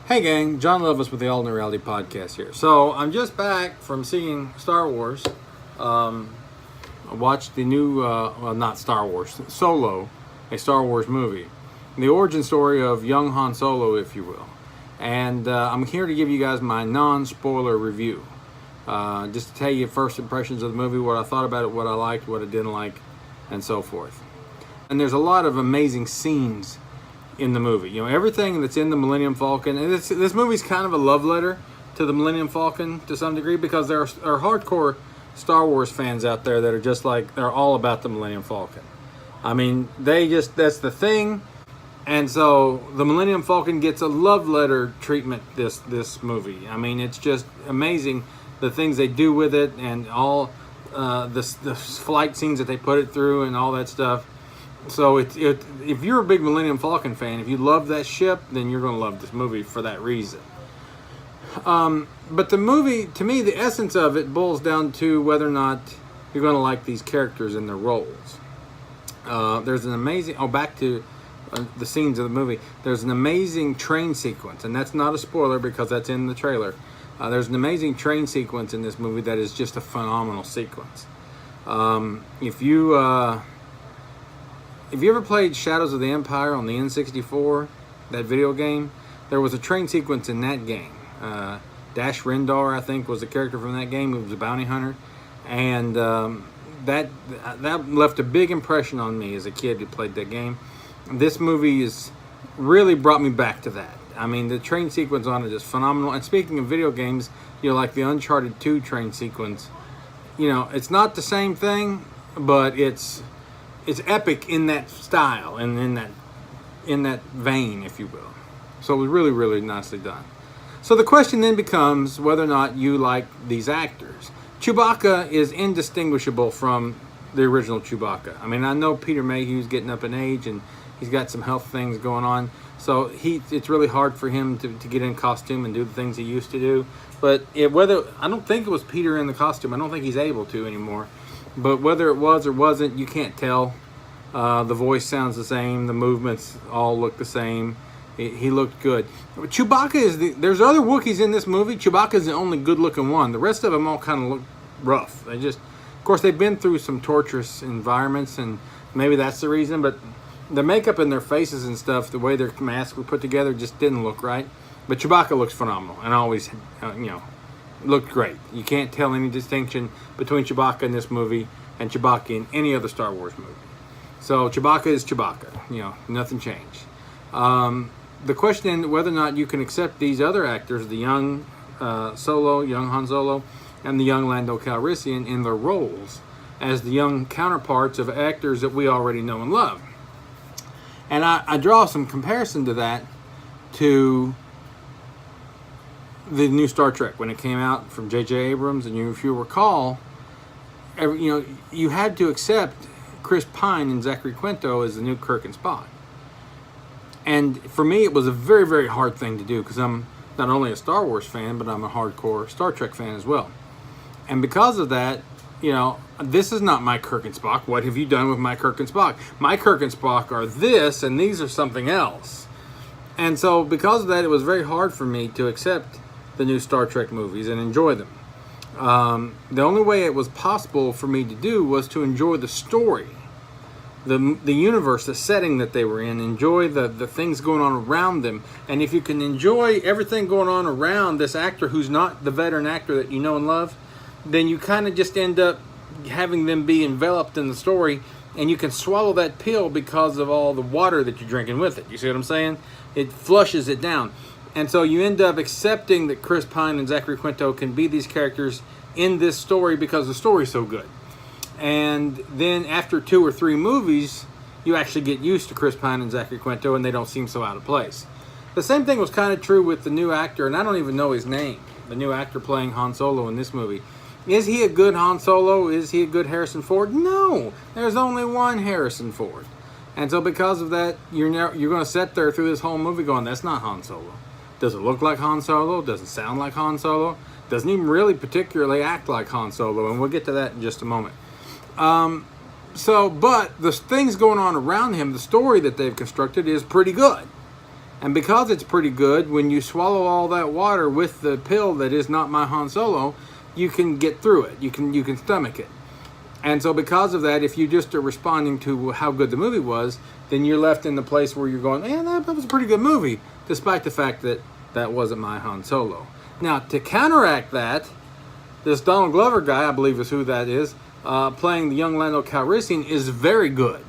Hey gang, John Lovis with the Alternate Reality Podcast here. So I'm just back from seeing Star Wars. I watched the new, not Star Wars, Solo, a Star Wars movie. The origin story of young Han Solo, if you will. And I'm here to give you guys my non-spoiler review. Just to tell you first impressions of the movie, what I thought about it, what I liked, what I didn't like, and so forth. And there's a lot of amazing scenes in the movie. You know, everything that's in the Millennium Falcon, and this movie's kind of a love letter to the Millennium Falcon to some degree, because there are hardcore Star Wars fans out there that are just like, they're all about the Millennium Falcon. I mean, that's the thing. And so the Millennium Falcon gets a love letter treatment this movie. I mean, it's just amazing the things they do with it, and all the flight scenes that they put it through and all that stuff. So if you're a big Millennium Falcon fan, if you love that ship, then you're going to love this movie for that reason. But the movie, to me, the essence of it boils down to whether or not you're going to like these characters and their roles. There's an amazing, back to the scenes of the movie. There's an amazing train sequence, and that's not a spoiler because that's in the trailer. There's an amazing train sequence in this movie that is just a phenomenal sequence. If you ever played Shadows of the Empire on the N64, that video game, there was a train sequence in that game. Dash Rendar, I think, was the character from that game. He was a bounty hunter. And that left a big impression on me as a kid who played that game. This movie has really brought me back to that. I mean, the train sequence on it is phenomenal. And speaking of video games, you know, like the Uncharted 2 train sequence, you know, it's not the same thing, but it's epic in that style and in that vein, if you will. So it was really, really nicely done. So the question then becomes whether or not you like these actors. Chewbacca is indistinguishable from the original Chewbacca. I mean, I know Peter Mayhew's getting up in age and he's got some health things going on. So it's really hard for him to get in costume and do the things he used to do. But I don't think it was Peter in the costume. I don't think he's able to anymore. But whether it was or wasn't, you can't tell. The voice sounds the same. The movements all look the same. He looked good. Chewbacca there's other Wookiees in this movie. Chewbacca is the only good-looking one. The rest of them all kind of look rough. Of course, they've been through some torturous environments, and maybe that's the reason. But the makeup in their faces and stuff, the way their masks were put together, just didn't look right. But Chewbacca looks phenomenal, and always, looked great. You can't tell any distinction between Chewbacca in this movie and Chewbacca in any other Star Wars movie. So Chewbacca is Chewbacca. Nothing changed. The question whether or not you can accept these other actors, the young young Han Solo, and the young Lando Calrissian in their roles as the young counterparts of actors that we already know and love. And I draw some comparison to that to the new Star Trek when it came out from J.J. Abrams, and if you recall, you had to accept Chris Pine and Zachary Quinto as the new Kirk and Spock. And for me, it was a very, very hard thing to do because I'm not only a Star Wars fan, but I'm a hardcore Star Trek fan as well. And because of that, this is not my Kirk and Spock. What have you done with my Kirk and Spock? My Kirk and Spock are this, and these are something else. And so because of that, it was very hard for me to accept the new Star Trek movies and enjoy them. The only way it was possible for me to do was to enjoy the story, the universe, the setting that they were in, enjoy the things going on around them. And if you can enjoy everything going on around this actor who's not the veteran actor that you know and love, then you kind of just end up having them be enveloped in the story, and you can swallow that pill because of all the water that you're drinking with it. You see what I'm saying? It flushes it down. And so you end up accepting that Chris Pine and Zachary Quinto can be these characters in this story because the story's so good. And then after 2 or 3 movies, you actually get used to Chris Pine and Zachary Quinto, and they don't seem so out of place. The same thing was kind of true with the new actor, and I don't even know his name, the new actor playing Han Solo in this movie. Is he a good Han Solo? Is he a good Harrison Ford? No, there's only one Harrison Ford. And so because of that, you're going to sit there through this whole movie going, that's not Han Solo. Does it look like Han Solo? Does it sound like Han Solo? Doesn't even really particularly act like Han Solo, and we'll get to that in just a moment. But the things going on around him, the story that they've constructed is pretty good. And because it's pretty good, when you swallow all that water with the pill that is not my Han Solo, you can get through it. You can stomach it. And so because of that, if you just are responding to how good the movie was, then you're left in the place where you're going, man, that was a pretty good movie, despite the fact that that wasn't my Han Solo. Now, to counteract that, this Donald Glover guy, I believe is who that is, playing the young Lando Calrissian, is very good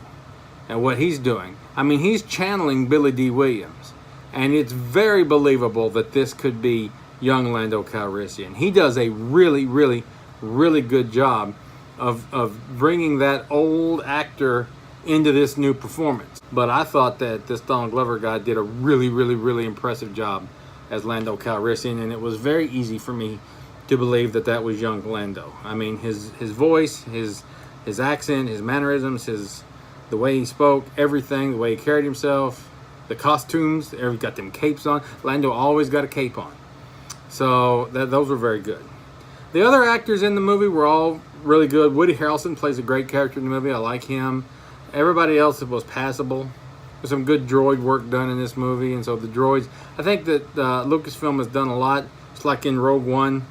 at what he's doing. I mean, he's channeling Billy Dee Williams. And it's very believable that this could be young Lando Calrissian. He does a really, really, really good job of bringing that old actor into this new performance. But I thought that this Donald Glover guy did a really, really, really impressive job as Lando Calrissian, and it was very easy for me to believe that that was young Lando. I mean, his voice, his accent, his mannerisms, the way he spoke, everything, the way he carried himself, the costumes, he got them capes on. Lando always got a cape on. So those were very good. The other actors in the movie were all really good. Woody Harrelson plays a great character in the movie. I like him. Everybody else was passable. There's some good droid work done in this movie. And so the droids, I think that Lucasfilm has done a lot. It's like in Rogue One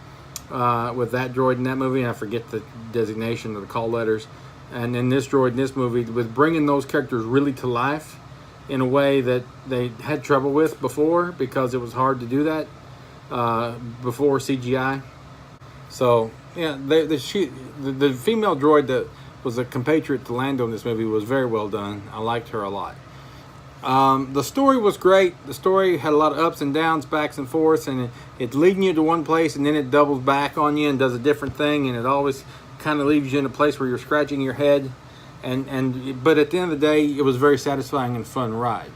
with that droid in that movie. And I forget the designation of the call letters. And in this droid in this movie, with bringing those characters really to life in a way that they had trouble with before, because it was hard to do that before CGI. So yeah, the female droid that was a compatriot to Lando in this movie was very well done. I liked her a lot. The story was great. The story had a lot of ups and downs, backs and forths, and it's leading you to one place, and then it doubles back on you and does a different thing, and it always kind of leaves you in a place where you're scratching your head. But at the end of the day, it was a very satisfying and fun ride.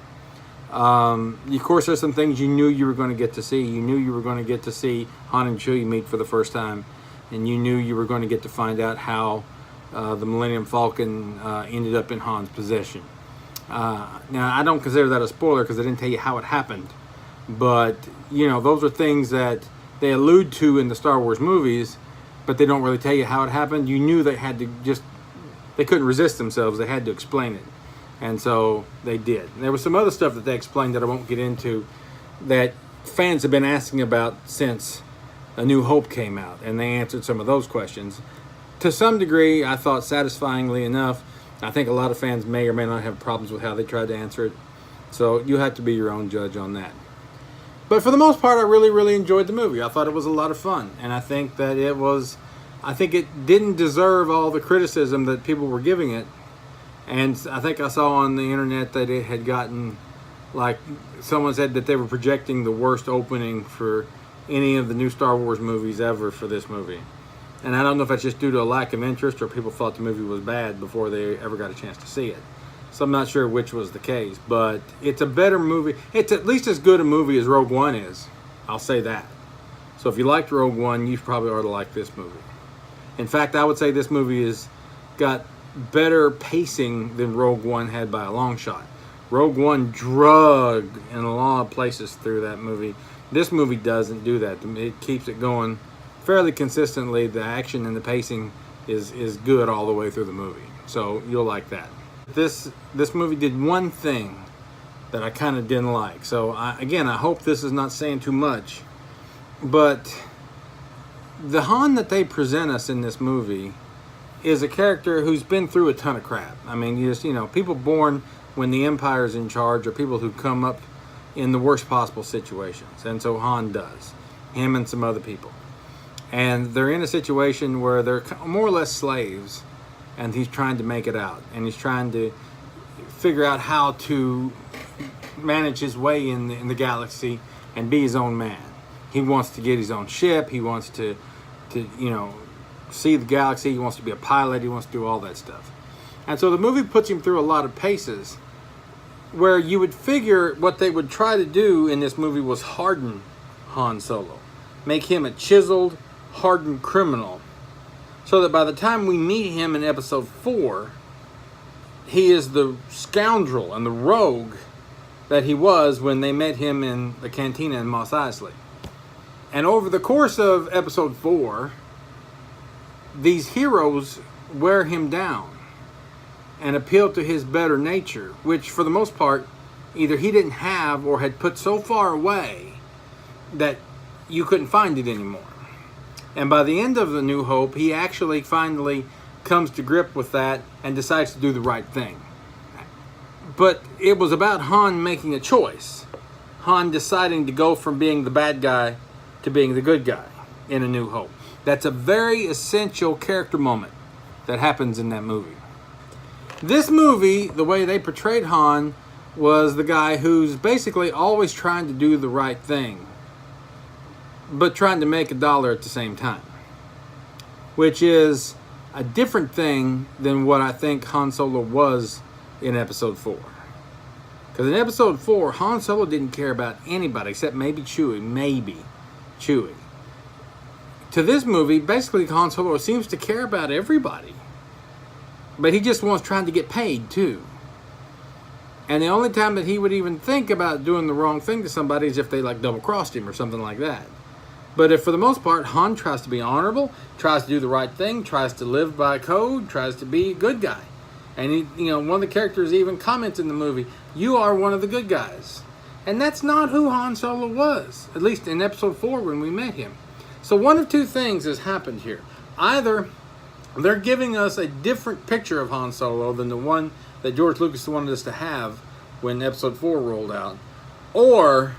Of course, there's some things you knew you were going to get to see. You knew you were going to get to see Han and Chewie meet for the first time, and you knew you were going to get to find out how the Millennium Falcon ended up in Han's possession. Now, I don't consider that a spoiler because I didn't tell you how it happened, but those are things that they allude to in the Star Wars movies, but they don't really tell you how it happened. You knew they had to they couldn't resist themselves. They had to explain it. And so they did. And there was some other stuff that they explained that I won't get into that fans have been asking about since A New Hope came out. And they answered some of those questions. To some degree, I thought satisfyingly enough. I think a lot of fans may or may not have problems with how they tried to answer it. So you have to be your own judge on that. But for the most part, I really, really enjoyed the movie. I thought it was a lot of fun. And I think that I think it didn't deserve all the criticism that people were giving it. And I think I saw on the internet that it had gotten, like, someone said that they were projecting the worst opening for any of the new Star Wars movies ever for this movie. And I don't know if that's just due to a lack of interest or people thought the movie was bad before they ever got a chance to see it. So I'm not sure which was the case. But it's a better movie. It's at least as good a movie as Rogue One is. I'll say that. So if you liked Rogue One, you probably ought to like this movie. In fact, I would say this movie has got better pacing than Rogue One had by a long shot. Rogue One drug in a lot of places through that movie. This movie doesn't do that. It keeps it going fairly consistently. The action and the pacing is good all the way through the movie. So you'll like that. This movie did one thing that I kind of didn't like. So again, I hope this is not saying too much. But the Han that they present us in this movie is a character who's been through a ton of crap. I mean, people born when the Empire's in charge are people who come up in the worst possible situations. And so Han does. Him and some other people. And they're in a situation where they're more or less slaves. And he's trying to make it out. And he's trying to figure out how to manage his way in the galaxy and be his own man. He wants to get his own ship. He wants to see the galaxy. He wants to be a pilot. He wants to do all that stuff. And so the movie puts him through a lot of paces where you would figure what they would try to do in this movie was harden Han Solo. Make him a chiseled, hardened criminal. So that by the time we meet him in episode 4, he is the scoundrel and the rogue that he was when they met him in the cantina in Mos Eisley. And over the course of episode 4, these heroes wear him down and appeal to his better nature, which for the most part either he didn't have or had put so far away that you couldn't find it anymore. And by the end of A New Hope, he actually finally comes to grip with that and decides to do the right thing. But it was about Han making a choice. Han deciding to go from being the bad guy to being the good guy in A New Hope. That's a very essential character moment that happens in that movie. This movie, the way they portrayed Han, was the guy who's basically always trying to do the right thing, but trying to make a dollar at the same time, which is a different thing than what I think Han Solo was in Episode 4. Because in Episode 4, Han Solo didn't care about anybody except maybe Chewie. To this movie, basically Han Solo seems to care about everybody. But he just wants trying to get paid too. And the only time that he would even think about doing the wrong thing to somebody is if they like double-crossed him or something like that. But if for the most part, Han tries to be honorable, tries to do the right thing, tries to live by code, tries to be a good guy. And he, one of the characters even comments in the movie, "You are one of the good guys." And that's not who Han Solo was, at least in Episode 4 when we met him. So one of two things has happened here. Either they're giving us a different picture of Han Solo than the one that George Lucas wanted us to have when Episode 4 rolled out, or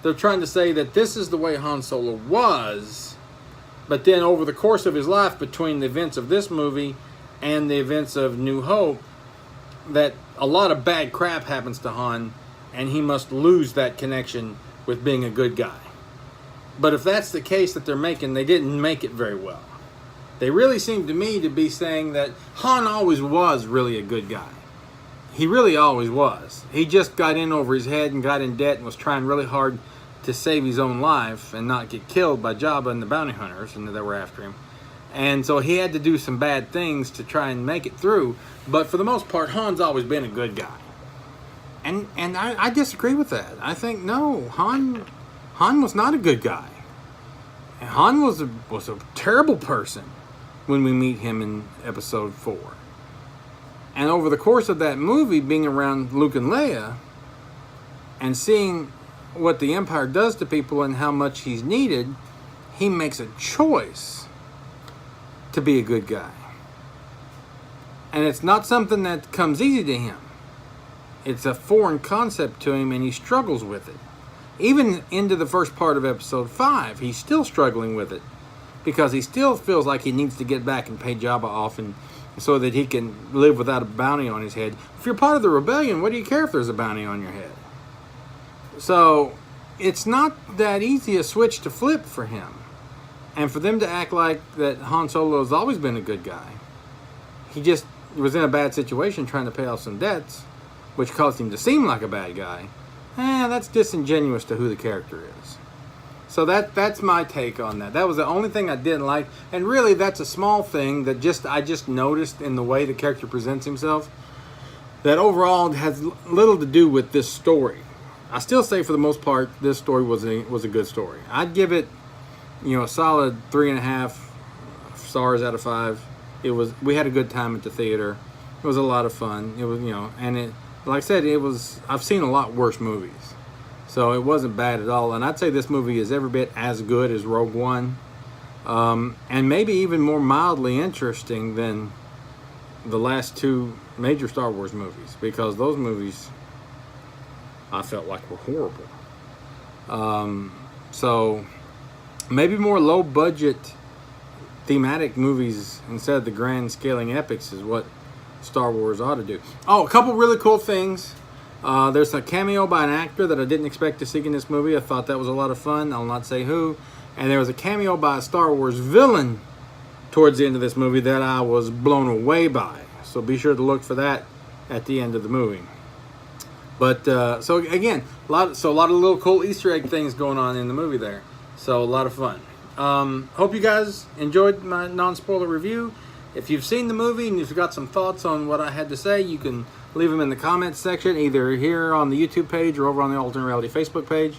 they're trying to say that this is the way Han Solo was, but then over the course of his life, between the events of this movie and the events of New Hope, that a lot of bad crap happens to Han, and he must lose that connection with being a good guy. But if that's the case that they're making, they didn't make it very well. They really seem to me to be saying that Han always was really a good guy. He really always was. He just got in over his head and got in debt and was trying really hard to save his own life and not get killed by Jabba and the bounty hunters and that were after him. And so he had to do some bad things to try and make it through. But for the most part, Han's always been a good guy. And I disagree with that. I think, no, Han was not a good guy. Han was a terrible person when we meet him in Episode 4. And over the course of that movie, being around Luke and Leia and seeing what the Empire does to people and how much he's needed, he makes a choice to be a good guy. And it's not something that comes easy to him. It's a foreign concept to him, and he struggles with it. Even into the first part of Episode 5, he's still struggling with it, because he still feels like he needs to get back and pay Jabba off, and so that he can live without a bounty on his head. If you're part of the rebellion, what do you care if there's a bounty on your head? So it's not that easy a switch to flip for him. And for them to act like that Han Solo has always been a good guy. He just was in a bad situation trying to pay off some debts, which caused him to seem like a bad guy. That's disingenuous to who the character is. So that's my take on that. That was the only thing I didn't like. And really, that's a small thing that I just noticed in the way the character presents himself, that overall has little to do with this story. I still say, for the most part, this story was a good story. I'd give it, a solid 3.5 stars out of 5. We had a good time at the theater. It was a lot of fun. It was, like I said, I've seen a lot worse movies. So it wasn't bad at all. And I'd say this movie is every bit as good as Rogue One. And maybe even more mildly interesting than the last 2 major Star Wars movies. Because those movies, I felt like, were horrible. So maybe more low-budget thematic movies instead of the grand scaling epics is what Star Wars ought to do. Oh, a couple really cool things. There's a cameo by an actor that I didn't expect to see in this movie. I thought that was a lot of fun. I'll not say who. And there was a cameo by a Star Wars villain towards the end of this movie that I was blown away by. So be sure to look for that at the end of the movie. But so again, a lot of little cool Easter egg things going on in the movie there. So a lot of fun. Hope you guys enjoyed my non-spoiler review. If you've seen the movie and you've got some thoughts on what I had to say, you can leave them in the comments section, either here on the YouTube page or over on the Alternate Reality Facebook page.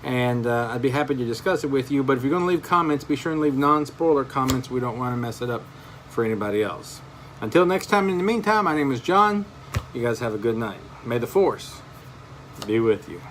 And I'd be happy to discuss it with you. But if you're going to leave comments, be sure and leave non-spoiler comments. We don't want to mess it up for anybody else. Until next time, in the meantime, my name is John. You guys have a good night. May the Force be with you.